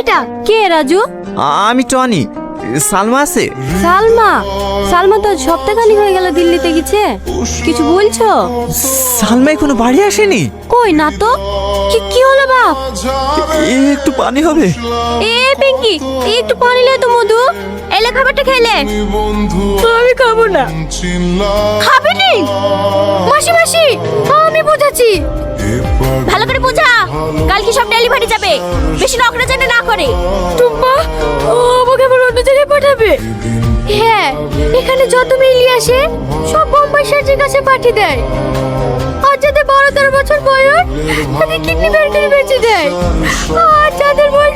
এটা? কে রাজু? আমি টনি। সালমা আছে? সালমা? সালমা তো সপ্তাহখানি হয়ে গেল দিল্লিতে গেছে। কিছু বলছো? সালমা এখনো বাড়ি আসেনি? কই না তো। কি হলো বাপ? একটু পানি হবে? এ পিঙ্কি, একটু পানি লে তো মধু। এলে খাবারটা খেলে। আমি খাবো না। খাবে নি? মাসি মাসি, আমি বুঝাচ্ছি। ভালো করে বোঝা, কালকে সব ডেলিভারি যাবে। বেশি নকরা যেন না করে। টুম্পা, ও আমাকে আবার অন্য জায়গায় পাঠাবে? হ্যাঁ, এখানে যত মেইলি আসে সব বোম্বাই সার্জের কাছে পাঠিয়ে দেয়। আর যাদের 12-13 বছর বয়স তাদের কিডনি বের করে বেঁচে দেয়। আর যাদের বয়স